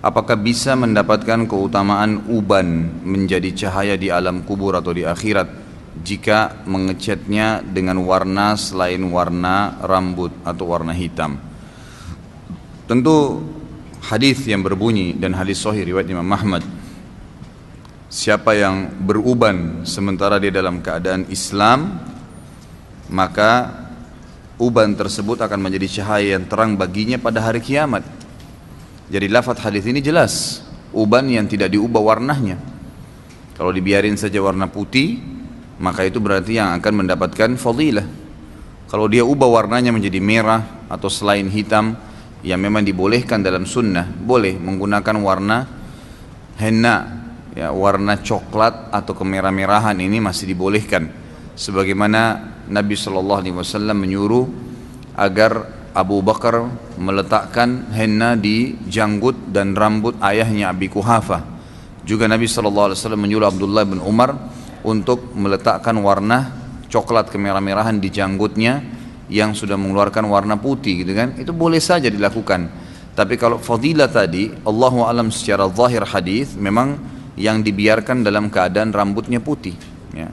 Apakah bisa mendapatkan keutamaan uban menjadi cahaya di alam kubur atau di akhirat jika mengecatnya dengan warna selain warna rambut atau warna hitam? Tentu hadis yang berbunyi dan hadis sahih riwayat Imam Ahmad, siapa yang beruban sementara dia dalam keadaan Islam, maka uban tersebut akan menjadi cahaya yang terang baginya pada hari kiamat. Jadi lafaz hadis ini jelas, uban yang tidak diubah warnanya. Kalau dibiarin saja warna putih, maka itu berarti yang akan mendapatkan fadilah. Kalau dia ubah warnanya menjadi merah atau selain hitam, yang memang dibolehkan dalam sunnah, boleh menggunakan warna henna, ya, warna coklat atau kemerah-merahan, ini masih dibolehkan. Sebagaimana Nabi SAW menyuruh agar Abu Bakar meletakkan henna di janggut dan rambut ayahnya Abi Kuhafah. Juga Nabi SAW menyuruh Abdullah bin Umar untuk meletakkan warna coklat kemerah-merahan di janggutnya yang sudah mengeluarkan warna putih, gitu kan. Itu boleh saja dilakukan. Tapi kalau fadilah tadi, Allahu a'lam, secara zahir hadis memang yang dibiarkan dalam keadaan rambutnya putih, ya.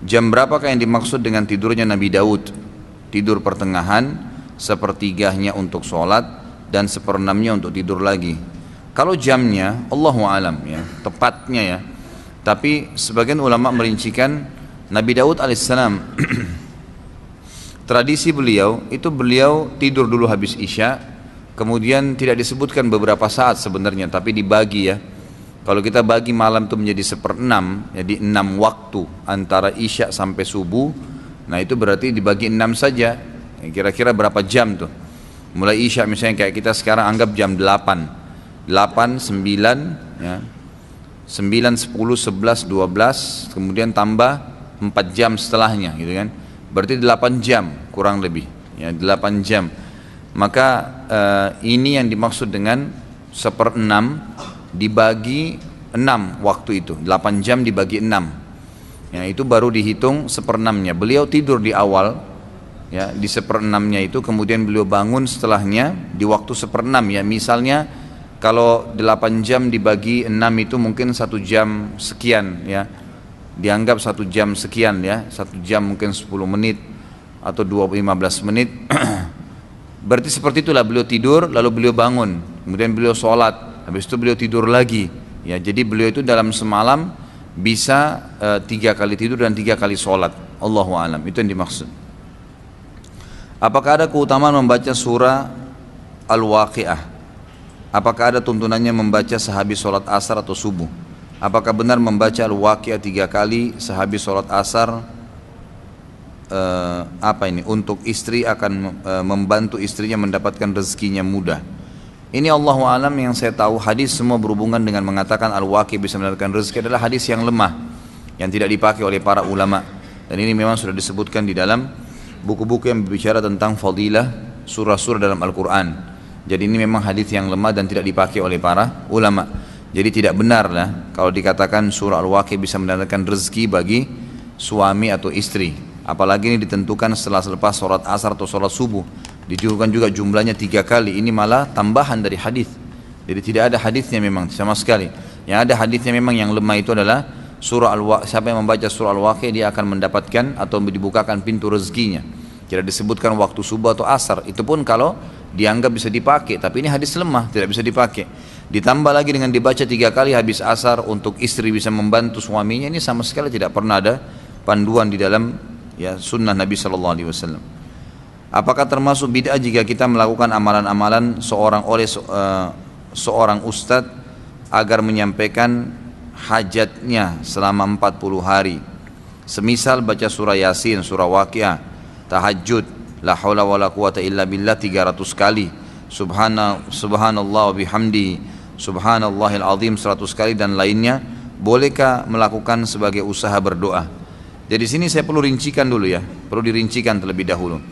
Jam berapakah yang dimaksud dengan tidurnya Nabi Daud? Tidur pertengahan, sepertiganya untuk sholat, dan seperenamnya untuk tidur lagi. Kalau jamnya, Allahu a'lam, ya, tepatnya, ya. Tapi sebagian ulama merincikan Nabi Daud alaihissalam tradisi beliau itu beliau tidur dulu habis isya, kemudian tidak disebutkan beberapa saat sebenarnya, tapi dibagi, ya. Kalau kita bagi malam itu menjadi 1/6, jadi 6 waktu antara isya sampai subuh, nah itu berarti dibagi 6 saja. Kira-kira berapa jam tuh? Mulai isya misalnya kayak kita sekarang anggap jam 8, 9, ya, 9, 10, 11, 12, kemudian tambah 4 jam setelahnya, gitu kan. Berarti 8 jam kurang lebih, ya, 8 jam. Maka ini yang dimaksud dengan 1/6 dibagi 6 waktu itu, 8 jam dibagi 6, ya, itu baru dihitung 1/6-nya. Beliau tidur di awal, ya, di 1/6-nya itu, kemudian beliau bangun setelahnya di waktu 1/6, ya. Misalnya kalau 8 jam dibagi 6 itu mungkin 1 jam sekian, ya, dianggap 1 jam sekian, ya, 1 jam mungkin 10 menit atau 15 menit. Berarti seperti itulah beliau tidur, lalu beliau bangun, kemudian beliau sholat, habis itu beliau tidur lagi, ya. Jadi beliau itu dalam semalam bisa 3 kali tidur dan 3 kali sholat. Allahu a'lam, itu yang dimaksud. Apakah ada keutamaan membaca surah Al-Waqi'ah? Apakah ada tuntunannya membaca sehabis sholat asar atau subuh? Apakah benar membaca Al-Waqi'ah 3 kali sehabis sholat asar untuk istri akan membantu istrinya mendapatkan rezekinya mudah? Ini Allahu a'lam, yang saya tahu hadis semua berhubungan dengan mengatakan Al-Waqi' bisa mendapatkan rezeki adalah hadis yang lemah, yang tidak dipakai oleh para ulama. Dan ini memang sudah disebutkan di dalam buku-buku yang berbicara tentang fadilah surah-surah dalam Al-Quran. Jadi ini memang hadis yang lemah dan tidak dipakai oleh para ulama. Jadi tidak benar lah kalau dikatakan surah Al-Waqi' bisa mendapatkan rezeki bagi suami atau istri. Apalagi ini ditentukan setelah selepas sholat asar atau sholat subuh. Dijurukan juga jumlahnya 3 kali. Ini malah tambahan dari hadis. Jadi tidak ada hadisnya memang sama sekali. Yang ada hadisnya memang yang lemah itu adalah surah Al-Waqi'ah. Siapa yang membaca surah Al-Waqi'ah dia akan mendapatkan atau dibukakan pintu rezekinya. Tidak disebutkan waktu subuh atau asar. Itu pun kalau dianggap bisa dipakai. Tapi ini hadis lemah, tidak bisa dipakai. Ditambah lagi dengan dibaca 3 kali habis asar untuk istri bisa membantu suaminya. Ini sama sekali tidak pernah ada panduan di dalam, ya, sunnah Nabi SAW. Apakah termasuk bid'ah jika kita melakukan amalan-amalan seorang ustadz agar menyampaikan hajatnya selama 40 hari? Semisal baca surah Yasin, surah Waqi'ah, tahajud, la haula wala quwata illa billah 300 kali, subhanallah wa bihamdi, subhanallahil azim 100 kali dan lainnya. Bolehkah melakukan sebagai usaha berdoa? Jadi sini saya perlu rincikan dulu, ya, perlu dirincikan terlebih dahulu.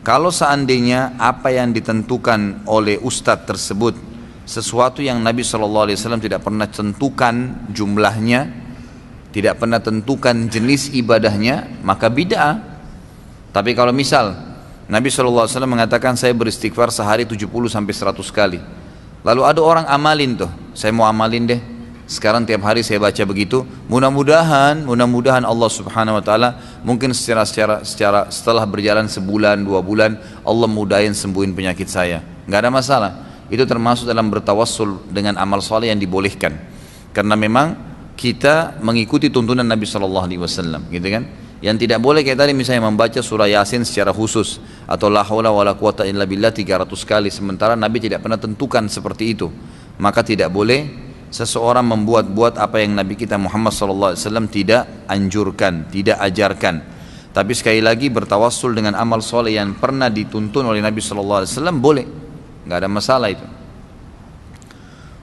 Kalau seandainya apa yang ditentukan oleh ustadz tersebut sesuatu yang Nabi SAW tidak pernah tentukan jumlahnya, tidak pernah tentukan jenis ibadahnya, maka bid'ah. Tapi kalau misal Nabi SAW mengatakan saya beristighfar sehari 70 sampai 100 kali, Lalu ada orang amalin tuh, saya mau amalin deh. Sekarang tiap hari saya baca begitu. Mudah-mudahan Allah Subhanahu Wa Taala mungkin secara setelah berjalan sebulan 2 bulan Allah mudahin sembuhin penyakit saya. Nggak ada masalah. Itu termasuk dalam bertawassul dengan amal soleh yang dibolehkan. Karena memang kita mengikuti tuntunan Nabi Shallallahu Alaihi Wasallam, gitu kan? Yang tidak boleh kayak tadi misalnya membaca surah Yasin secara khusus atau la haula wala quwata illa billah 300 kali sementara Nabi tidak pernah tentukan seperti itu. Maka tidak boleh seseorang membuat-buat apa yang Nabi kita Muhammad SAW tidak anjurkan, tidak ajarkan. Tapi sekali lagi bertawassul dengan amal soleh yang pernah dituntun oleh Nabi SAW boleh, nggak ada masalah itu.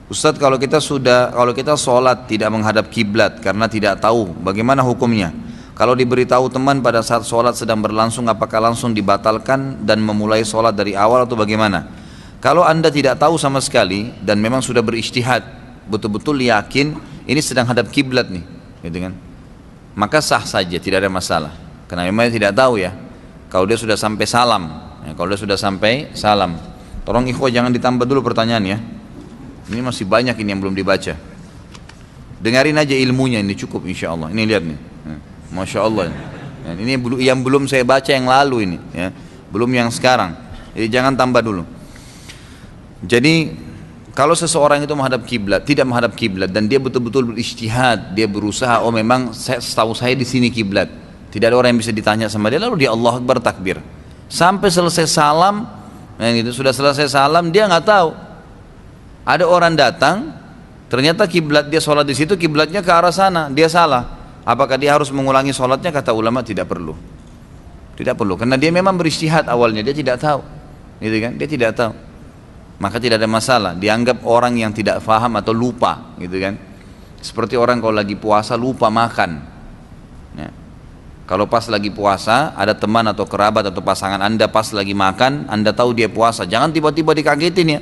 Ustadz, kalau kita sholat tidak menghadap kiblat karena tidak tahu bagaimana hukumnya. Kalau diberitahu teman pada saat sholat sedang berlangsung, apakah langsung dibatalkan dan memulai sholat dari awal atau bagaimana? Kalau anda tidak tahu sama sekali dan memang sudah berijtihad, betul-betul yakin ini sedang hadap kiblat nih, gitu kan? Maka sah saja, tidak ada masalah. Karena memang tidak tahu ya. Kalau dia sudah sampai salam, tolong ikhwah jangan ditambah dulu pertanyaan ya. Ini masih banyak ini yang belum dibaca. Dengarin aja ilmunya, ini cukup insya Allah. Ini lihat nih. Masya Allah. Ini yang belum saya baca yang lalu ini, ya. Belum yang sekarang. Jadi jangan tambah dulu. Jadi kalau seseorang itu tidak menghadap kiblat dan dia betul-betul berijtihad, dia berusaha, oh memang setahu saya di sini kiblat. Tidak ada orang yang bisa ditanya sama dia, lalu dia Allah Akbar takbir. Sampai selesai salam, sudah selesai salam dia nggak tahu. Ada orang datang, ternyata kiblat dia sholat di situ kiblatnya ke arah sana, dia salah. Apakah dia harus mengulangi sholatnya? Kata ulama tidak perlu. Tidak perlu, karena dia memang berijtihad awalnya, dia tidak tahu, gitu kan? Dia tidak tahu, maka tidak ada masalah. Dianggap orang yang tidak faham atau lupa, gitu kan? Seperti orang kalau lagi puasa lupa makan. Ya. Kalau pas lagi puasa, ada teman atau kerabat atau pasangan anda pas lagi makan, anda tahu dia puasa, jangan tiba-tiba dikagetin ya.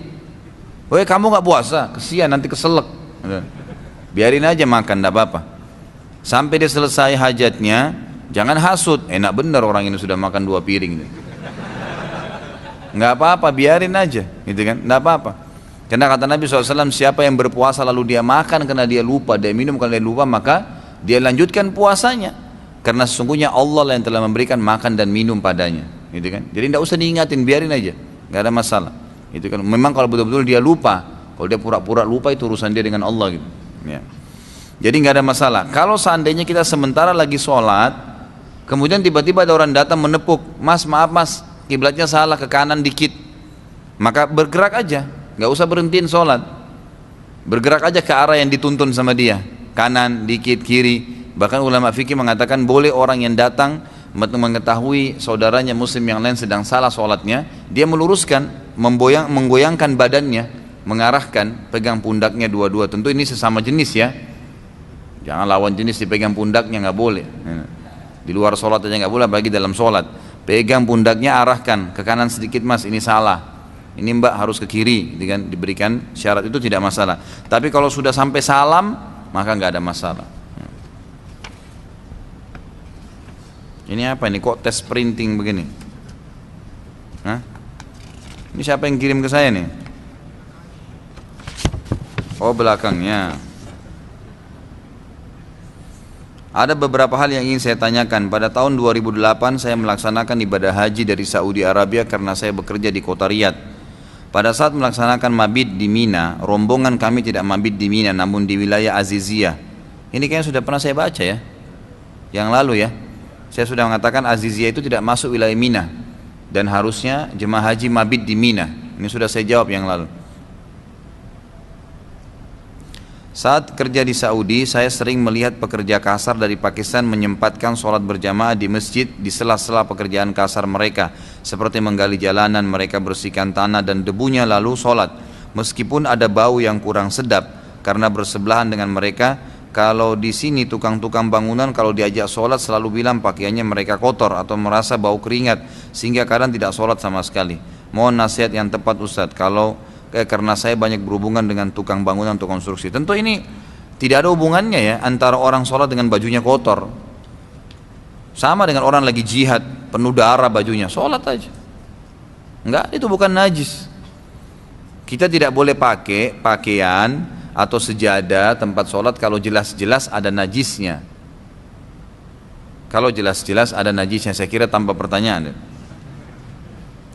Woi kamu nggak puasa, kesian nanti keselak. Biarin aja makan, tidak apa-apa. Sampai dia selesai hajatnya, jangan hasut, enak bener orang ini sudah makan 2 piring. Nggak apa-apa, biarin aja, gitu kan? Nggak apa-apa. Karena kata Nabi SAW, siapa yang berpuasa lalu dia makan karena dia lupa, dia minum karena dia lupa, maka dia lanjutkan puasanya. Karena sesungguhnya Allah yang telah memberikan makan dan minum padanya, gitu kan? Jadi nggak usah diingatin, biarin aja, nggak ada masalah. Itu kan? Memang kalau betul-betul dia lupa, kalau dia pura-pura lupa itu urusan dia dengan Allah, gitu. Ya. Jadi nggak ada masalah. Kalau seandainya kita sementara lagi sholat, kemudian tiba-tiba ada orang datang menepuk, mas maaf mas, kiblatnya salah ke kanan dikit, maka bergerak aja, nggak usah berhentiin sholat, bergerak aja ke arah yang dituntun sama dia, kanan dikit, kiri. Bahkan ulama fikih mengatakan boleh orang yang datang mengetahui saudaranya muslim yang lain sedang salah sholatnya, dia meluruskan, menggoyangkan badannya, mengarahkan, pegang pundaknya dua-dua. Tentu ini sesama jenis ya. Jangan lawan jenis dipegang pundaknya, nggak boleh. Di luar sholat aja nggak boleh, apalagi dalam sholat. Pegang pundaknya, arahkan ke kanan sedikit mas, ini salah. Ini mbak harus ke kiri, diberikan syarat, itu tidak masalah. Tapi kalau sudah sampai salam, maka nggak ada masalah. Ini apa ini? Kok tes printing begini? Hah? Ini siapa yang kirim ke saya nih? Oh belakangnya. Ada beberapa hal yang ingin saya tanyakan. Pada tahun 2008 saya melaksanakan ibadah haji dari Saudi Arabia karena saya bekerja di kota Riyadh. Pada saat melaksanakan mabit di Mina, rombongan kami tidak mabit di Mina namun di wilayah Aziziyah. Ini kayaknya sudah pernah saya baca ya, yang lalu ya. Saya sudah mengatakan Aziziyah itu tidak masuk wilayah Mina dan harusnya jemaah haji mabit di Mina. Ini sudah saya jawab yang lalu. Saat kerja di Saudi, saya sering melihat pekerja kasar dari Pakistan menyempatkan sholat berjamaah di masjid di sela-sela pekerjaan kasar mereka, seperti menggali jalanan, mereka bersihkan tanah dan debunya lalu sholat. Meskipun ada bau yang kurang sedap, karena bersebelahan dengan mereka. Kalau di sini tukang-tukang bangunan kalau diajak sholat selalu bilang pakaiannya mereka kotor atau merasa bau keringat, sehingga kadang tidak sholat sama sekali. Mohon nasihat yang tepat Ustadz, karena saya banyak berhubungan dengan tukang bangunan untuk konstruksi. Tentu ini tidak ada hubungannya ya antara orang sholat dengan bajunya kotor. Sama dengan orang lagi jihad, penuh darah bajunya, sholat aja. Enggak, itu bukan najis. Kita tidak boleh pakai pakaian atau sejadah tempat sholat kalau jelas-jelas ada najisnya. Kalau jelas-jelas ada najisnya, saya kira tanpa pertanyaan.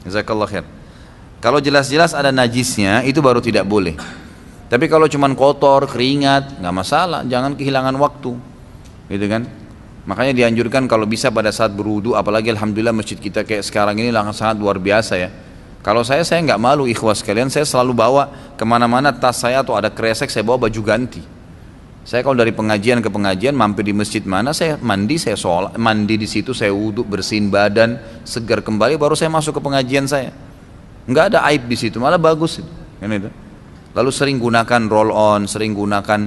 Jazakallah khair. Kalau jelas-jelas ada najisnya, itu baru tidak boleh. Tapi kalau cuman kotor, keringat, nggak masalah, jangan kehilangan waktu, gitu kan? Makanya dianjurkan kalau bisa pada saat berwudu, apalagi alhamdulillah masjid kita kayak sekarang ini sangat luar biasa ya. Kalau saya nggak malu ikhwas sekalian, saya selalu bawa kemana-mana tas saya atau ada kresek, saya bawa baju ganti. Saya kalau dari pengajian ke pengajian, mampir di masjid mana, saya mandi, saya sholat, mandi di situ, saya wudu, bersihin badan, segar kembali, baru saya masuk ke pengajian saya. Nggak ada aib di situ, malah bagus. Lalu sering gunakan roll on, sering gunakan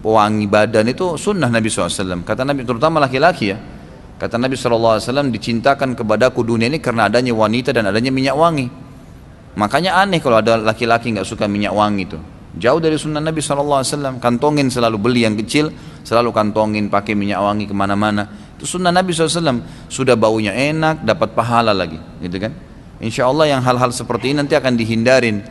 pewangi badan, itu sunnah Nabi SAW. Kata Nabi, terutama laki-laki ya. Kata Nabi SAW, dicintakan kepadaku dunia ini karena adanya wanita dan adanya minyak wangi. Makanya aneh kalau ada laki-laki nggak suka minyak wangi itu. Jauh dari sunnah Nabi SAW. Kantongin selalu beli yang kecil, selalu kantongin pakai minyak wangi kemana-mana. Itu sunnah Nabi SAW. Sudah baunya enak, dapat pahala lagi, gitu kan? Insya Allah yang hal-hal seperti ini nanti akan dihindarin.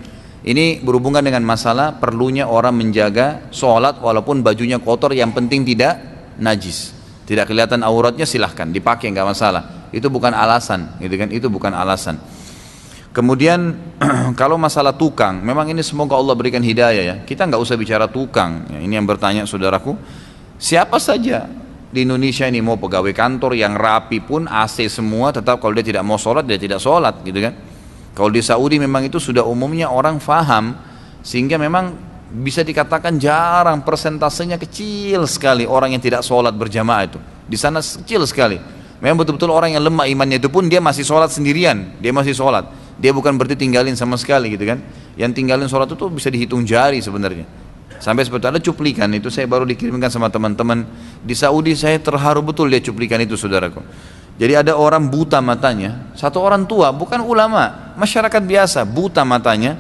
Ini berhubungan dengan masalah perlunya orang menjaga sholat walaupun bajunya kotor, yang penting tidak najis. Tidak kelihatan auratnya, silahkan dipakai, nggak masalah. Itu bukan alasan, gitu kan? Itu bukan alasan. Kemudian kalau masalah tukang, memang ini semoga Allah berikan hidayah ya. Kita nggak usah bicara tukang. Ya, ini yang bertanya saudaraku, siapa saja di Indonesia ini mau pegawai kantor yang rapi pun AC semua, tetap kalau dia tidak mau sholat dia tidak sholat, gitu kan? Kalau di Saudi memang itu sudah umumnya orang faham, sehingga memang bisa dikatakan jarang, persentasenya kecil sekali orang yang tidak sholat berjamaah itu. Di sana kecil sekali. Memang betul-betul orang yang lemah imannya itu pun dia masih sholat sendirian, dia masih sholat. Dia bukan berarti tinggalin sama sekali, gitu kan? Yang tinggalin sholat itu bisa dihitung jari sebenarnya. Sampai seperti ada cuplikan itu, saya baru dikirimkan sama teman-teman di Saudi, saya terharu betul lihat cuplikan itu saudaraku. Jadi ada orang buta matanya, satu orang tua, bukan ulama, masyarakat biasa, buta matanya,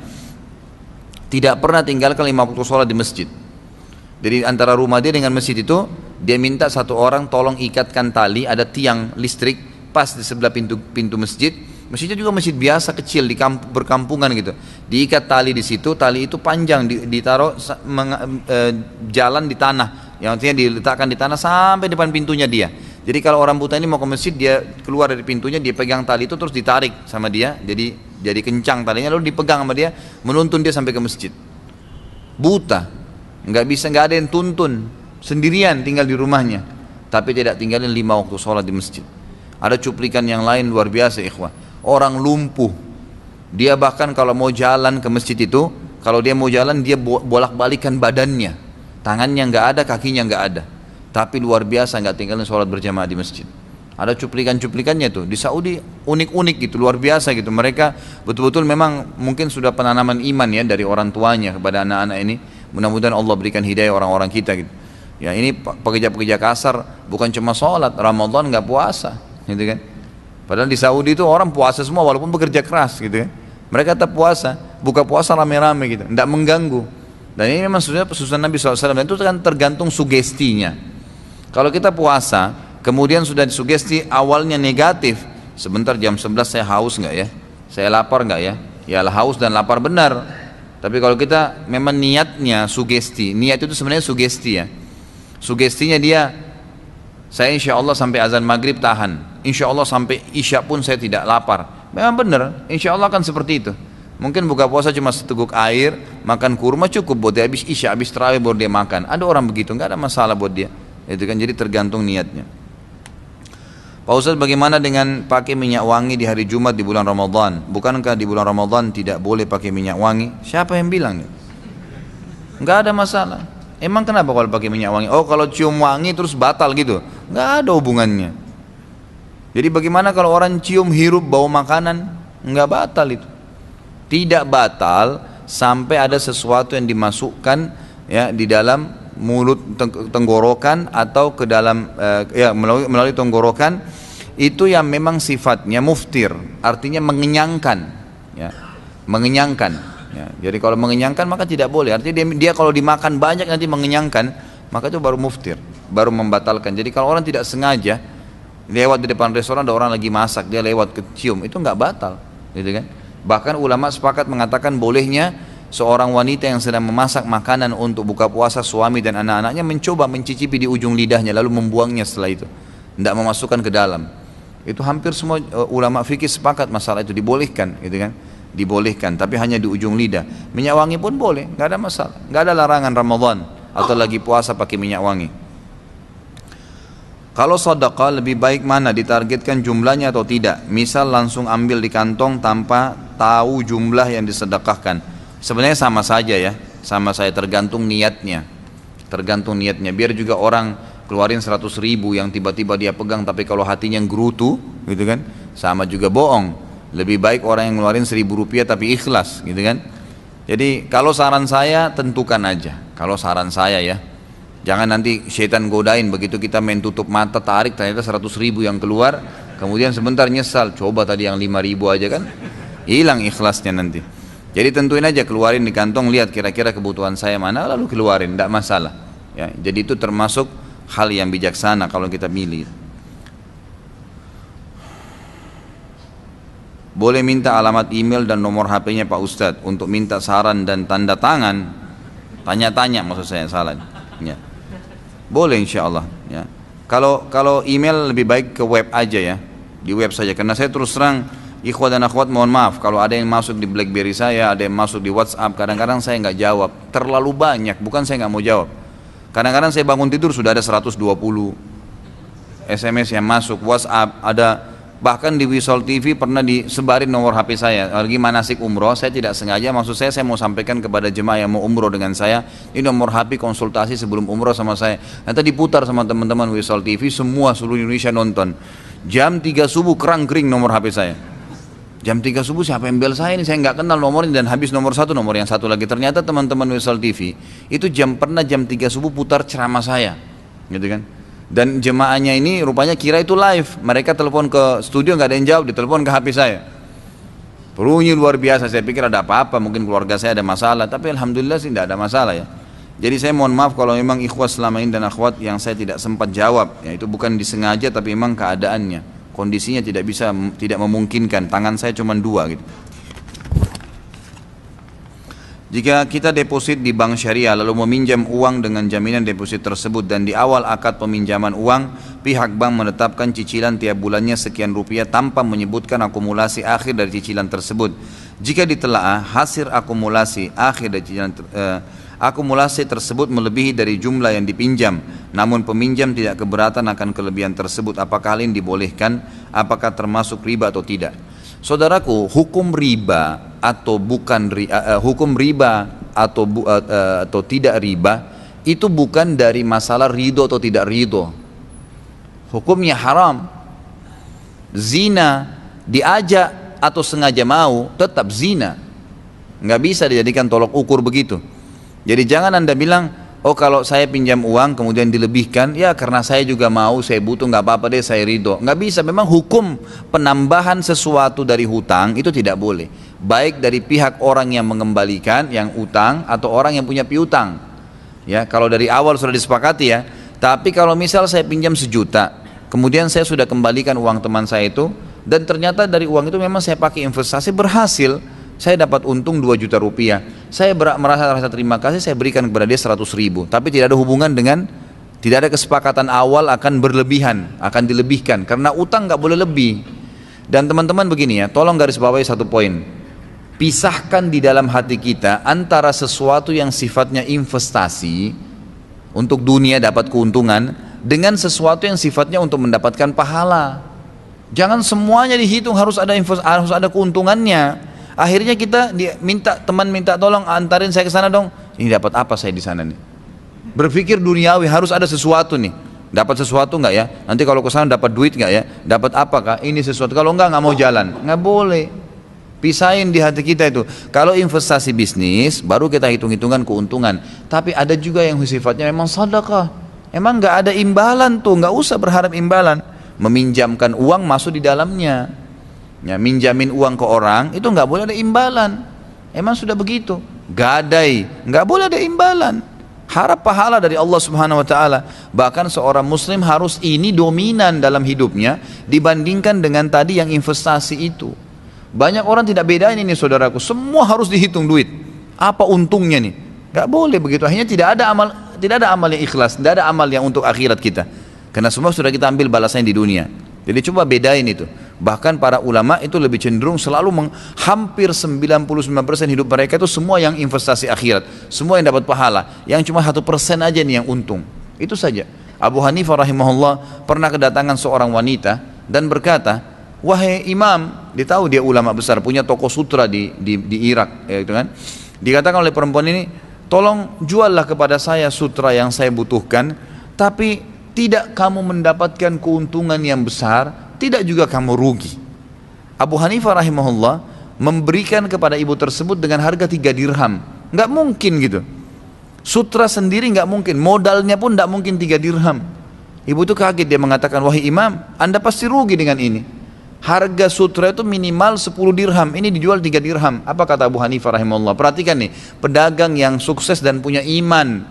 tidak pernah tinggalkan 5 waktu sholat di masjid. Jadi antara rumah dia dengan masjid itu, dia minta satu orang tolong ikatkan tali, ada tiang listrik pas di sebelah pintu masjid. Masjidnya juga masjid biasa kecil di berkampungan gitu. Diikat tali di situ, tali itu panjang, ditaruh jalan di tanah, yang artinya diletakkan di tanah sampai depan pintunya dia. Jadi kalau orang buta ini mau ke masjid, dia keluar dari pintunya, dia pegang tali itu terus ditarik sama dia, jadi kencang talinya, lalu dipegang sama dia, menuntun dia sampai ke masjid. Buta, nggak bisa, nggak ada yang tuntun, sendirian tinggal di rumahnya, tapi tidak tinggalin 5 waktu sholat di masjid. Ada cuplikan yang lain luar biasa ikhwah. Orang lumpuh, dia bahkan kalau mau jalan ke masjid itu, kalau dia mau jalan dia bolak-balikan badannya, tangannya nggak ada, kakinya nggak ada, tapi luar biasa nggak tinggalin sholat berjamaah di masjid. Ada cuplikannya tuh di Saudi, unik-unik gitu, luar biasa gitu. Mereka betul-betul memang mungkin sudah penanaman iman ya dari orang tuanya kepada anak-anak ini. Mudah-mudahan Allah berikan hidayah orang-orang kita gitu. Ya ini pekerja-pekerja kasar, bukan cuma sholat, Ramadan nggak puasa, gitu kan? Padahal di Saudi itu orang puasa semua walaupun bekerja keras, gitu kan? Mereka tetap puasa, buka puasa rame-rame gitu, tidak mengganggu. Dan ini memang sudah pesunan Nabi SAW, dan itu kan tergantung sugestinya. Kalau kita puasa, kemudian sudah disugesti awalnya negatif, sebentar jam 11 saya haus nggak ya? Saya lapar nggak ya? Ya haus dan lapar benar. Tapi kalau kita memang niatnya sugesti, niat itu sebenarnya sugesti ya. Sugestinya dia, saya insya Allah sampai azan maghrib tahan, insya Allah sampai isya pun saya tidak lapar. Memang benar, insya Allah kan seperti itu. Mungkin buka puasa cuma seteguk air, makan kurma cukup buat dia, habis isya, habis tarawih baru dia makan. Ada orang begitu, nggak ada masalah buat dia. Itu kan, jadi tergantung niatnya. Pak Ustaz, bagaimana dengan pakai minyak wangi di hari Jumat di bulan Ramadan? Bukankah di bulan Ramadan tidak boleh pakai minyak wangi? Siapa yang bilang? Nggak ada masalah. Emang kenapa kalau pakai minyak wangi? Oh, kalau cium wangi terus batal gitu? Nggak ada hubungannya. Jadi bagaimana kalau orang cium hirup bau makanan? Nggak batal itu. Tidak batal sampai ada sesuatu yang dimasukkan ya di dalam mulut, tenggorokan atau ke dalam melalui tenggorokan, itu yang memang sifatnya muftir, artinya mengenyangkan ya, mengenyangkan ya. Jadi kalau mengenyangkan maka tidak boleh, artinya dia kalau dimakan banyak nanti mengenyangkan, maka itu baru muftir, baru membatalkan. Jadi kalau orang tidak sengaja lewat di depan restoran, ada orang lagi masak, dia lewat kecium, itu nggak batal gitu kan. Bahkan ulama sepakat mengatakan bolehnya seorang wanita yang sedang memasak makanan untuk buka puasa suami dan anak-anaknya mencoba mencicipi di ujung lidahnya lalu membuangnya setelah itu, tidak memasukkan ke dalam. Itu hampir semua ulama fikih sepakat masalah itu dibolehkan, gitu kan? Dibolehkan, tapi hanya di ujung lidah. Minyak wangi pun boleh, nggak ada masalah, nggak ada larangan Ramadan atau lagi puasa pakai minyak wangi. Kalau sedekah lebih baik mana, ditargetkan jumlahnya atau tidak? Misal langsung ambil di kantong tanpa tahu jumlah yang disedekahkan. Sebenarnya sama saja ya, sama saya, tergantung niatnya. Tergantung niatnya, biar juga orang keluarin 100 ribu yang tiba-tiba dia pegang tapi kalau hatinya gerutu, gitu kan, sama juga bohong. Lebih baik orang yang ngeluarin 1.000 rupiah tapi ikhlas, gitu kan. Jadi kalau saran saya tentukan aja, kalau saran saya ya, jangan nanti syaitan godain, begitu kita main tutup mata tarik ternyata 100 ribu yang keluar, kemudian sebentar nyesal, coba tadi yang 5 ribu aja kan, hilang ikhlasnya nanti. Jadi tentuin aja, keluarin di kantong, lihat kira-kira kebutuhan saya mana, lalu keluarin, tidak masalah ya. Jadi itu termasuk hal yang bijaksana kalau kita milih. Boleh minta alamat email dan nomor HP-nya Pak Ustadz untuk minta saran dan tanda tangan, tanya-tanya maksud saya, salah ya. Boleh insya Allah ya. Kalau email lebih baik ke web aja ya, di web saja, karena saya terus terang ikhwat dan akhwat mohon maaf kalau ada yang masuk di BlackBerry saya, ada yang masuk di WhatsApp, kadang-kadang saya nggak jawab, terlalu banyak, bukan saya nggak mau jawab. Kadang-kadang saya bangun tidur sudah ada 120 SMS yang masuk, WhatsApp ada. Bahkan di Wisol TV pernah disebarin nomor HP saya, lagi manasik umroh, saya tidak sengaja, maksud saya mau sampaikan kepada jemaah yang mau umroh dengan saya, ini nomor HP konsultasi sebelum umroh sama saya. Nanti diputar sama teman-teman Wisol TV, semua seluruh Indonesia nonton. Jam 3 subuh kerang-kering nomor HP saya. Jam 3 subuh siapa yang bel saya ini, saya nggak kenal nomornya, dan habis nomor satu, nomor yang satu lagi. Ternyata teman-teman Wisol TV itu pernah jam 3 subuh putar ceramah saya, gitu kan. Dan jemaahnya ini rupanya kira itu live, mereka telepon ke studio nggak ada yang jawab, ditelepon ke HP saya. Bunyi luar biasa, saya pikir ada apa-apa, mungkin keluarga saya ada masalah, tapi alhamdulillah sih tidak ada masalah ya. Jadi saya mohon maaf kalau memang ikhwat selama ini dan akhwat yang saya tidak sempat jawab, ya itu bukan disengaja tapi memang keadaannya, kondisinya tidak memungkinkan, tangan saya cuma 2 gitu. Jika kita deposit di bank syariah lalu meminjam uang dengan jaminan deposit tersebut dan di awal akad peminjaman uang pihak bank menetapkan cicilan tiap bulannya sekian rupiah tanpa menyebutkan akumulasi akhir dari cicilan tersebut. Jika ditelaah hasil akumulasi akhir dari cicilan akumulasi tersebut melebihi dari jumlah yang dipinjam, namun peminjam tidak keberatan akan kelebihan tersebut, apakah hal ini dibolehkan? Apakah termasuk riba atau tidak? Saudaraku, hukum riba atau atau tidak riba itu bukan dari masalah ridho atau tidak ridho. Hukumnya haram. Zina diajak atau sengaja mau tetap zina, nggak bisa dijadikan tolok ukur begitu. Jadi jangan Anda bilang, oh kalau saya pinjam uang kemudian dilebihkan, ya karena saya juga mau, saya butuh, nggak apa-apa deh, saya ridho. Nggak bisa, memang hukum penambahan sesuatu dari hutang itu tidak boleh, baik dari pihak orang yang mengembalikan yang utang atau orang yang punya piutang. Ya, kalau dari awal sudah disepakati ya. Tapi kalau misal saya pinjam 1 juta, kemudian saya sudah kembalikan uang teman saya itu, dan ternyata dari uang itu memang saya pakai investasi berhasil, saya dapat untung 2 juta rupiah, saya merasa terima kasih, saya berikan kepada dia 100 ribu, tapi tidak ada hubungan dengan, tidak ada kesepakatan awal akan berlebihan, akan dilebihkan, karena utang nggak boleh lebih. Dan teman-teman begini ya, tolong garis bawahi satu poin, pisahkan di dalam hati kita antara sesuatu yang sifatnya investasi untuk dunia dapat keuntungan dengan sesuatu yang sifatnya untuk mendapatkan pahala. Jangan semuanya dihitung harus ada keuntungannya. Akhirnya kita teman minta tolong antarin saya ke sana dong. Ini dapat apa saya di sana nih? Berpikir duniawi, harus ada sesuatu nih. Dapat sesuatu nggak ya? Nanti kalau ke sana dapat duit nggak ya? Dapat apakah? Ini sesuatu. Kalau nggak mau jalan. Nggak boleh. Pisahin di hati kita itu. Kalau investasi bisnis, baru kita hitung-hitungan keuntungan. Tapi ada juga yang sifatnya memang sedekah. Emang nggak ada imbalan tuh, nggak usah berharap imbalan. Meminjamkan uang masuk di dalamnya. Ya, minjamin uang ke orang itu nggak boleh ada imbalan. Emang sudah begitu. Gadai nggak boleh ada imbalan. Harap pahala dari Allah Subhanahu Wa Taala. Bahkan seorang Muslim harus ini dominan dalam hidupnya dibandingkan dengan tadi yang investasi itu. Banyak orang tidak bedain ini saudaraku. Semua harus dihitung duit. Apa untungnya nih? Gak boleh begitu. Akhirnya tidak ada amal yang ikhlas, tidak ada amal yang untuk akhirat kita. Karena semua sudah kita ambil balasannya di dunia. Jadi coba bedain itu. Bahkan para ulama itu lebih cenderung selalu hampir 99% hidup mereka itu semua yang investasi akhirat, semua yang dapat pahala. Yang cuma 1% aja nih yang untung. Itu saja. Abu Hanifah rahimahullah pernah kedatangan seorang wanita dan berkata, wahai imam, dia tahu dia ulama besar, punya toko sutra di Irak, ya, gitu kan. Dikatakan oleh perempuan ini, tolong juallah kepada saya sutra yang saya butuhkan, tapi tidak kamu mendapatkan keuntungan yang besar, tidak juga kamu rugi. Abu Hanifah rahimahullah memberikan kepada ibu tersebut dengan harga 3 dirham. Nggak mungkin gitu. Sutra sendiri nggak mungkin, modalnya pun nggak mungkin 3 dirham. Ibu itu kaget, dia mengatakan, wahai imam, anda pasti rugi dengan ini. Harga sutra itu minimal 10 dirham, ini dijual 3 dirham. Apa kata Abu Hanifah rahimahullah? Perhatikan nih, pedagang yang sukses dan punya iman.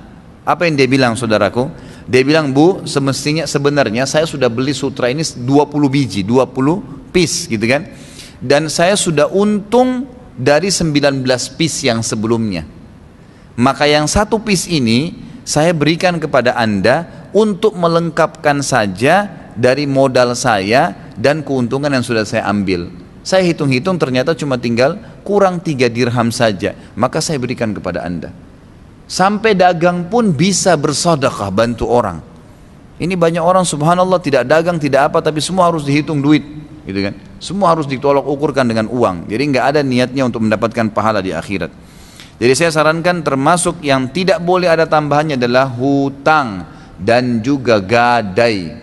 Apa yang dia bilang, saudaraku? Dia bilang, bu, sebenarnya saya sudah beli sutra ini 20 biji, 20 piece gitu kan. Dan saya sudah untung dari 19 piece yang sebelumnya. Maka yang 1 piece ini saya berikan kepada anda untuk melengkapkan saja dari modal saya dan keuntungan yang sudah saya ambil. Saya hitung-hitung ternyata cuma tinggal kurang 3 dirham saja. Maka saya berikan kepada anda. Sampai dagang pun bisa bersedekah, bantu orang. Ini banyak orang subhanallah tidak dagang, tidak apa, tapi semua harus dihitung duit, gitu kan? Semua harus ditolak ukurkan dengan uang. Jadi nggak ada niatnya untuk mendapatkan pahala di akhirat. Jadi saya sarankan termasuk yang tidak boleh ada tambahannya adalah hutang dan juga gadai.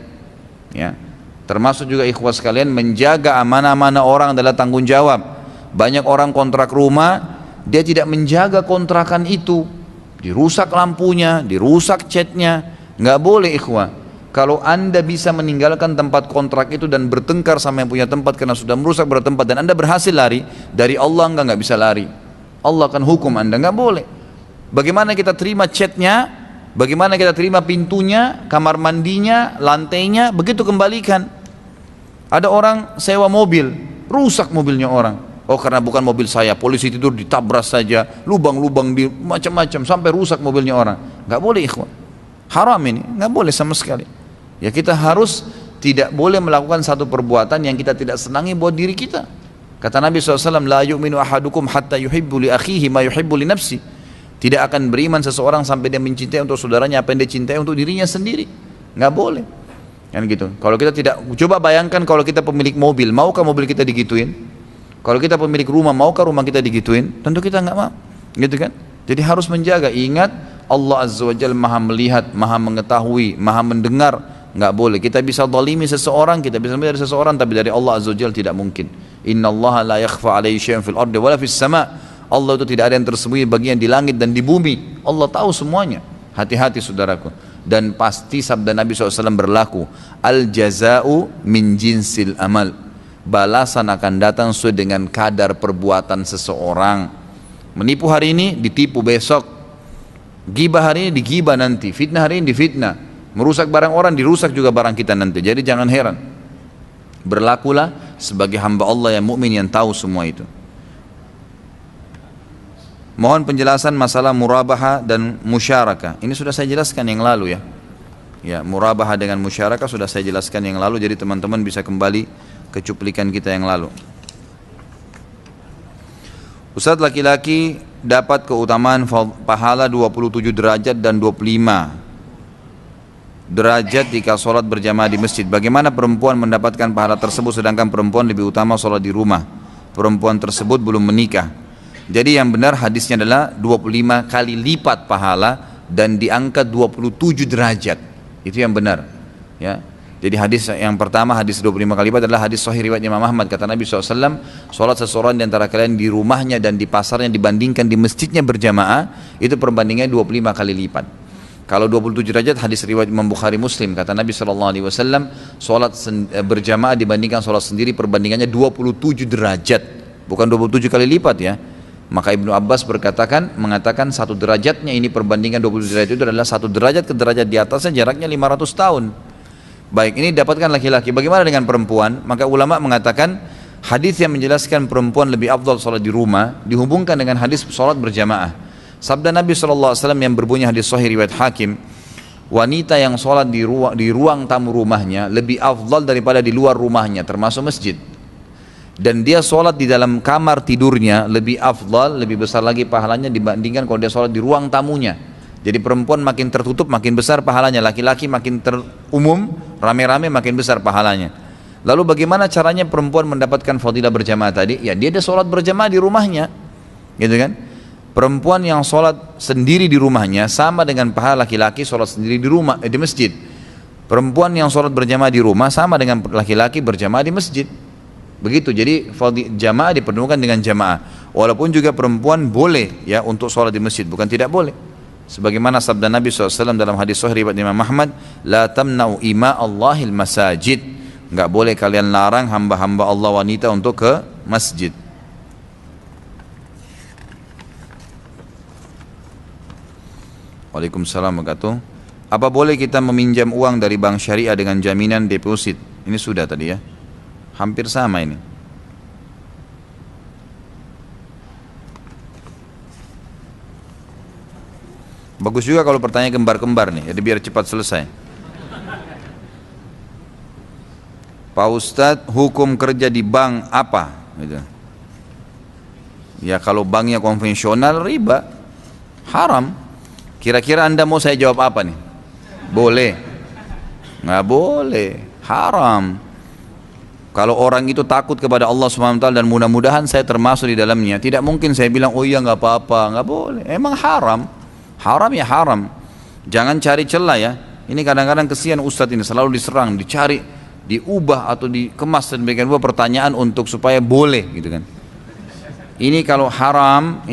Ya, termasuk juga ikhwas sekalian menjaga amanah-amanah orang adalah tanggung jawab. Banyak orang kontrak rumah, dia tidak menjaga kontrakan itu. Dirusak lampunya, dirusak catnya, nggak boleh ikhwah. Kalau anda bisa meninggalkan tempat kontrak itu dan bertengkar sama yang punya tempat karena sudah merusak bertempat dan anda berhasil lari, dari Allah nggak bisa lari. Allah akan hukum anda, nggak boleh. Bagaimana kita terima catnya, bagaimana kita terima pintunya, kamar mandinya, lantainya, begitu kembalikan. Ada orang sewa mobil, rusak mobilnya orang. Oh karena bukan mobil saya, polisi tidur ditabrak saja, lubang-lubang di macam-macam sampai rusak mobilnya orang. Nggak boleh ikhwan, haram ini, nggak boleh sama sekali. Ya kita harus tidak boleh melakukan satu perbuatan yang kita tidak senangi buat diri kita. Kata Nabi SAW, la yu'minu ahadukum hatta yuhibbu li akhihi ma yuhibbu li nafsi. Tidak akan beriman seseorang sampai dia mencintai untuk saudaranya apa yang dia cintai untuk dirinya sendiri. Nggak boleh. Kan gitu. Kalau kita tidak, coba bayangkan kalau kita pemilik mobil, maukah mobil kita digituin? Kalau kita pemilik rumah, maukah rumah kita digituin? Tentu kita nggak mau, gitu kan? Jadi harus menjaga. Ingat, Allah Azza wa Jalla maha melihat, maha mengetahui, maha mendengar. Nggak boleh. Kita bisa zalimi seseorang, kita bisa dari seseorang, tapi dari Allah Azza wa Jalla tidak mungkin. Inna Allah la yakhfa alaihi syai'un fil ardi wala fis sama. Allah itu tidak ada yang tersembunyi bagian di langit dan di bumi. Allah tahu semuanya. Hati-hati saudaraku. Dan pasti sabda Nabi SAW berlaku. Al jaza'u min jinsil amal. Balasan akan datang sesuai dengan kadar perbuatan seseorang. Menipu hari ini, ditipu besok. Gibah hari ini, digibah nanti. Fitnah hari ini, difitnah. Merusak barang orang, dirusak juga barang kita nanti. Jadi jangan heran. Berlakulah sebagai hamba Allah yang mukmin yang tahu semua itu. Mohon penjelasan masalah murabaha dan musyarakah. Ini sudah saya jelaskan yang lalu ya. Ya, murabaha dengan musyarakah sudah saya jelaskan yang lalu. Jadi teman-teman bisa kembali ke cuplikan kita yang lalu. Ustaz, laki-laki dapat keutamaan pahala 27 derajat dan 25 derajat jika sholat berjamaah di masjid. Bagaimana perempuan mendapatkan pahala tersebut sedangkan perempuan lebih utama sholat di rumah? Perempuan tersebut belum menikah. Jadi yang benar hadisnya adalah 25 kali lipat pahala dan diangkat 27 derajat. Itu yang benar. Ya. Jadi hadis yang pertama, hadis 25 kali lipat adalah hadis sahih riwayat Imam Ahmad. Kata Nabi SAW, sholat seseorang di antara kalian di rumahnya dan di pasarnya dibandingkan di masjidnya berjamaah, itu perbandingannya 25 kali lipat. Kalau 27 derajat hadis riwayat Imam Bukhari Muslim, kata Nabi SAW, sholat berjamaah dibandingkan sholat sendiri perbandingannya 27 derajat, bukan 27 kali lipat ya. Maka Ibnu Abbas mengatakan satu derajatnya ini perbandingan 27 derajat itu adalah satu derajat ke derajat di atasnya jaraknya 500 tahun. Baik, ini dapatkan laki-laki. Bagaimana dengan perempuan? Maka ulama mengatakan Hadis yang menjelaskan perempuan lebih afdal sholat di rumah dihubungkan dengan hadis sholat berjamaah. Sabda Nabi SAW yang berbunyi hadis sahih riwayat Hakim, wanita yang sholat di ruang tamu rumahnya lebih afdal daripada di luar rumahnya termasuk masjid. Dan dia sholat di dalam kamar tidurnya lebih afdal, lebih besar lagi pahalanya dibandingkan kalau dia sholat di ruang tamunya. Jadi perempuan makin tertutup makin besar pahalanya, laki-laki makin terumum, rame-rame makin besar pahalanya. Lalu bagaimana caranya perempuan mendapatkan fadilah berjamaah tadi? Ya dia ada sholat berjamaah di rumahnya, gitu kan? Perempuan yang sholat sendiri di rumahnya sama dengan pahala laki-laki sholat sendiri di rumah, di masjid. Perempuan yang sholat berjamaah di rumah sama dengan laki-laki berjamaah di masjid. Begitu, jadi jamaah dipertemukan dengan jamaah. Walaupun juga perempuan boleh ya untuk sholat di masjid, bukan tidak boleh. Sebagaimana sabda Nabi SAW dalam hadis sahih riwayat Imam Ahmad, la tamna'u ima Allahil masajid. Enggak boleh kalian larang hamba-hamba Allah wanita untuk ke masjid. Waalaikumsalam warahmatullahi wabarakatuh. Apa boleh kita meminjam uang dari bank syariah dengan jaminan deposit? Ini sudah tadi ya. Hampir sama ini. Bagus juga kalau pertanyaan kembar-kembar nih, jadi biar cepat selesai. Pak Ustadz, hukum kerja di bank apa? Gitu. Ya kalau banknya konvensional riba, haram. Kira-kira anda mau saya jawab apa nih? Boleh? Nggak boleh, haram. Kalau orang itu takut kepada Allah SWT dan mudah-mudahan saya termasuk di dalamnya, tidak mungkin saya bilang oh iya nggak apa-apa, nggak boleh. Emang haram, haram ya haram. Jangan cari celah ya. Ini kadang-kadang kesian Ustadz ini selalu diserang, dicari, diubah atau dikemas dan demikian buat pertanyaan untuk supaya boleh gitu kan. Ini kalau haram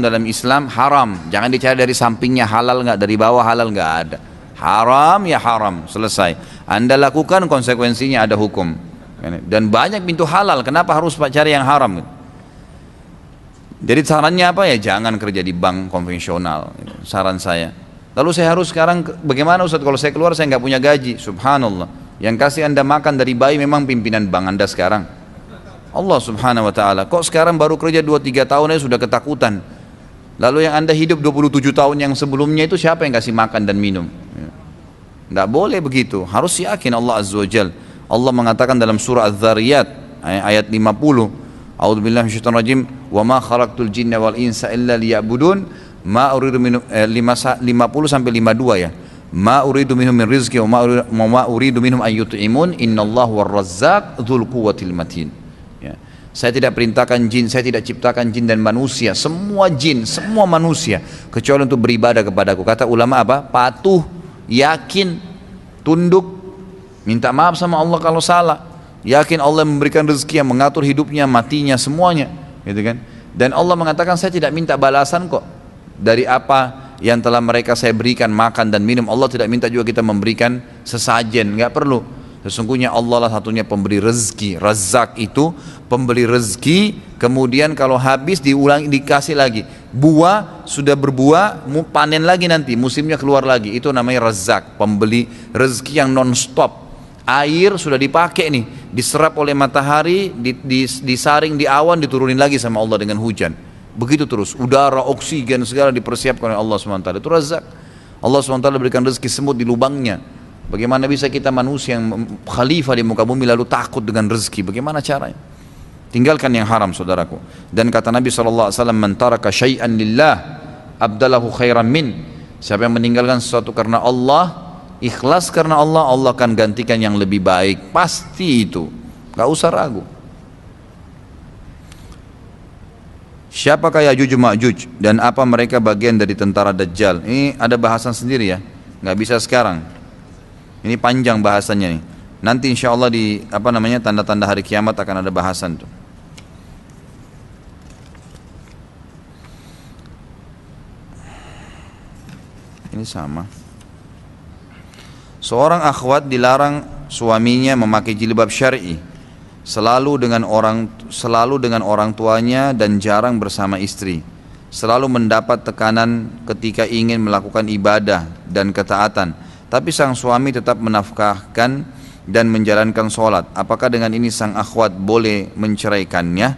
dalam Islam haram, jangan dicari dari sampingnya halal nggak, dari bawah halal nggak ada. Haram ya haram, selesai. Anda lakukan konsekuensinya ada hukum. Dan banyak pintu halal, kenapa harus cari yang haram? Jadi sarannya apa ya? Jangan kerja di bank konvensional, saran saya. Lalu saya harus sekarang bagaimana Ustaz kalau saya keluar saya nggak punya gaji? Subhanallah. Yang kasih anda makan dari bayi memang pimpinan bank anda sekarang, Allah subhanahu wa ta'ala. Kok sekarang baru kerja 2-3 tahun aja sudah ketakutan? Lalu yang anda hidup 27 tahun yang sebelumnya itu siapa yang kasih makan dan minum? Tidak boleh begitu, harus yakin Allah azza wa jal. Allah mengatakan dalam surah Az-Zariyat ayat 50, A'udzubillahi minasyaitonir rajim, wa ma khalaqtul jinna wal insa illa liya'budun, ma uridu minhum 50 sampai 52 ya. Ma uridu minhum min rizqi wa ma uridu minhum an yut'imun innallahu war-razzaq dzul quwwatil matin. Ya. Saya tidak perintahkan jin, saya tidak ciptakan jin dan manusia, semua jin, semua manusia kecuali untuk beribadah kepadaku. Kata ulama apa? Patuh, yakin, tunduk, minta maaf sama Allah kalau salah, yakin Allah memberikan rezeki, yang mengatur hidupnya, matinya, semuanya, gitu kan? Dan Allah mengatakan saya tidak minta balasan kok dari apa yang telah mereka saya berikan makan dan minum. Allah tidak minta juga kita memberikan sesajen, nggak perlu. Sesungguhnya Allah lah satunya pemberi rezeki. Razzaq itu pemberi rezeki, kemudian kalau habis diulang dikasih lagi. Buah sudah berbuah, panen lagi nanti, musimnya keluar lagi. Itu namanya Razzaq, pemberi rezeki yang non stop. Air sudah dipakai nih, diserap oleh matahari, disaring di awan, diturunin lagi sama Allah dengan hujan. Begitu terus, udara, oksigen, segala dipersiapkan oleh Allah SWT. Itu Razzaq. Allah SWT berikan rezeki semut di lubangnya. Bagaimana bisa kita manusia yang khalifah di muka bumi lalu takut dengan rezeki? Bagaimana caranya? Tinggalkan yang haram saudaraku. Dan kata Nabi SAW, man taraka syai'an lillah abdalahu khairan min. Siapa yang meninggalkan sesuatu karena Allah, ikhlas karena Allah, Allah akan gantikan yang lebih baik. Pasti itu, gak usah ragu. Siapakah Ya'juj Ma'juj dan apa mereka bagian dari tentara Dajjal? Ini ada bahasan sendiri ya, nggak bisa sekarang. Ini panjang bahasannya nih. Nanti insya Allah di tanda-tanda hari kiamat akan ada bahasan tuh. Ini sama. Seorang akhwat dilarang suaminya memakai jilbab syar'i, selalu dengan orang tuanya dan jarang bersama istri. Selalu mendapat tekanan ketika ingin melakukan ibadah dan ketaatan, tapi sang suami tetap menafkahkan dan menjalankan sholat, apakah dengan ini sang akhwat boleh menceraikannya?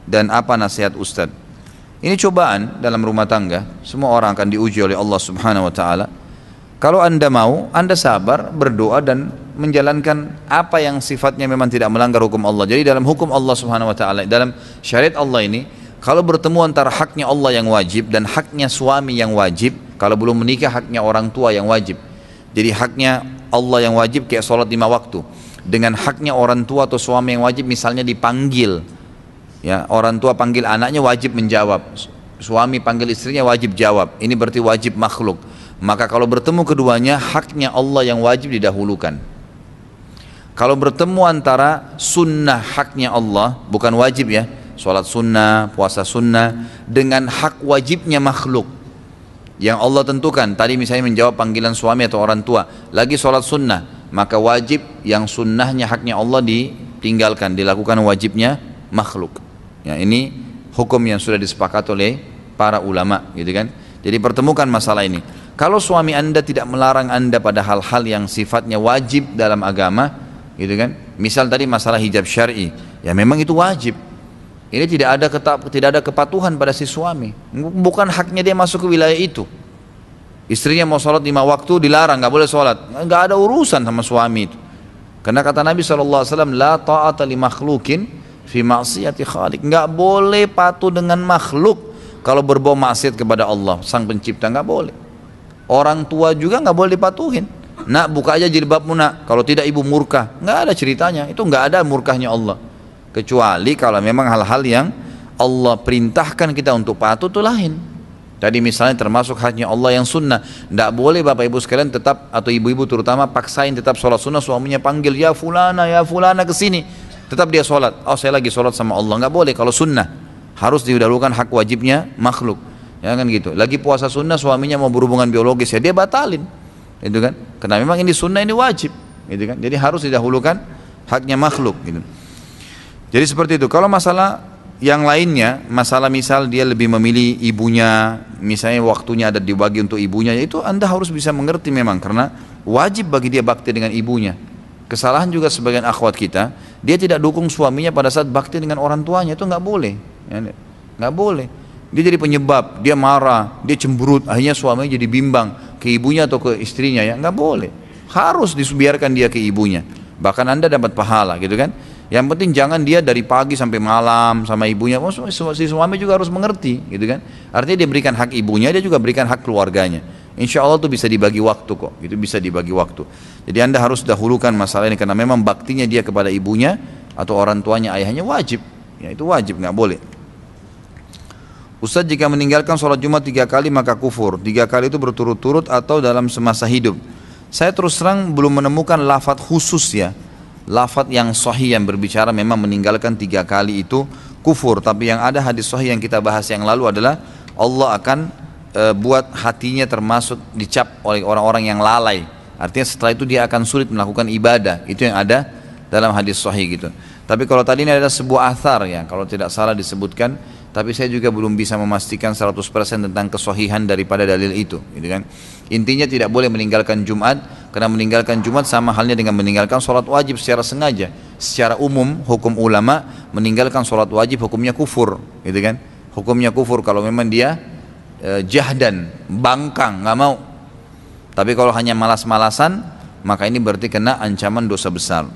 Dan apa nasihat Ustadz? Ini cobaan dalam rumah tangga, semua orang akan diuji oleh Allah Subhanahu wa Ta'ala. Kalau anda mau, anda sabar, berdoa dan menjalankan apa yang sifatnya memang tidak melanggar hukum Allah. Jadi dalam hukum Allah Subhanahu wa Ta'ala, dalam syariat Allah ini, kalau bertemu antara haknya Allah yang wajib dan haknya suami yang wajib, kalau belum menikah haknya orang tua yang wajib. Jadi haknya Allah yang wajib kayak sholat 5 waktu, dengan haknya orang tua atau suami yang wajib, misalnya dipanggil, ya, orang tua panggil anaknya wajib menjawab, suami panggil istrinya wajib jawab, ini berarti wajib makhluk. Maka kalau bertemu keduanya, haknya Allah yang wajib didahulukan. Kalau bertemu antara sunnah haknya Allah, bukan wajib ya, sholat sunnah, puasa sunnah, dengan hak wajibnya makhluk yang Allah tentukan, tadi misalnya menjawab panggilan suami atau orang tua, lagi sholat sunnah, maka wajib yang sunnahnya haknya Allah ditinggalkan, dilakukan wajibnya makhluk. Ya, ini hukum yang sudah disepakati oleh para ulama, gitu kan. Jadi pertemukan masalah ini. Kalau suami anda tidak melarang anda pada hal-hal yang sifatnya wajib dalam agama, gitu kan. Misal tadi masalah hijab syar'i, ya memang itu wajib. Ini tidak ada kepatuhan pada si suami. Bukan haknya dia masuk ke wilayah itu. Istrinya mau sholat 5 waktu dilarang, nggak boleh sholat. Nggak ada urusan sama suami itu. Karena kata Nabi SAW, la ta'ata li makhlukin fi ma'siyati khaliq. Nggak boleh patuh dengan makhluk kalau berbau maksiat kepada Allah, sang pencipta, nggak boleh. Orang tua juga nggak boleh dipatuhin. Nak, buka aja jilbabmu nak, kalau tidak ibu murka. Nggak ada ceritanya, itu nggak ada murkahnya Allah. Kecuali kalau memang hal-hal yang Allah perintahkan kita untuk patuh, itu lain. Tadi misalnya termasuk haknya Allah yang sunnah. Nggak boleh bapak ibu sekalian tetap, atau ibu-ibu terutama, paksain tetap sholat sunnah, suaminya panggil, ya fulana kesini, tetap dia sholat. Oh, saya lagi sholat sama Allah. Nggak boleh. Kalau sunnah harus didahulukan hak wajibnya makhluk, ya kan gitu. Lagi puasa sunnah, suaminya mau berhubungan biologis, ya dia batalin, itu kan. Karena memang ini sunnah, ini wajib, gitu kan. Jadi harus didahulukan haknya makhluk, gitu. Jadi seperti itu. Kalau masalah yang lainnya, masalah misal dia lebih memilih ibunya, misalnya waktunya ada dibagi untuk ibunya, itu anda harus bisa mengerti memang, karena wajib bagi dia bakti dengan ibunya. Kesalahan juga sebagian akhwat kita, dia tidak dukung suaminya pada saat bakti dengan orang tuanya, itu nggak boleh, ya, nggak boleh. Dia jadi penyebab, dia marah, dia cemberut, akhirnya suaminya jadi bimbang ke ibunya atau ke istrinya, ya nggak boleh. Harus dibiarkan dia ke ibunya, bahkan anda dapat pahala, gitu kan. Yang penting jangan dia dari pagi sampai malam sama ibunya. Si suami juga harus mengerti, gitu kan. Artinya dia berikan hak ibunya, dia juga berikan hak keluarganya. Insya Allah itu bisa dibagi waktu kok, itu bisa dibagi waktu. Jadi anda harus dahulukan masalah ini, karena memang baktinya dia kepada ibunya atau orang tuanya, ayahnya wajib, ya itu wajib, nggak boleh. Ustaz, jika meninggalkan sholat Jumat 3 kali maka kufur. 3 kali itu berturut-turut atau dalam semasa hidup? Saya terus terang belum menemukan lafadz khusus ya, lafadz yang sahih yang berbicara memang meninggalkan 3 kali itu kufur. Tapi yang ada hadis sahih yang kita bahas yang lalu adalah Allah akan buat hatinya termasuk dicap oleh orang-orang yang lalai. Artinya setelah itu dia akan sulit melakukan ibadah. Itu yang ada dalam hadis sahih gitu. Tapi kalau tadi ini ada sebuah athar ya, kalau tidak salah disebutkan, tapi saya juga belum bisa memastikan 100% tentang kesahihan daripada dalil itu, gitu kan. Intinya tidak boleh meninggalkan Jumat, karena meninggalkan Jumat sama halnya dengan meninggalkan sholat wajib secara sengaja. Secara umum hukum ulama, meninggalkan sholat wajib hukumnya kufur, gitu kan. Hukumnya kufur kalau memang dia jahdan, bangkang, nggak mau. Tapi kalau hanya malas-malasan, maka ini berarti kena ancaman dosa besar.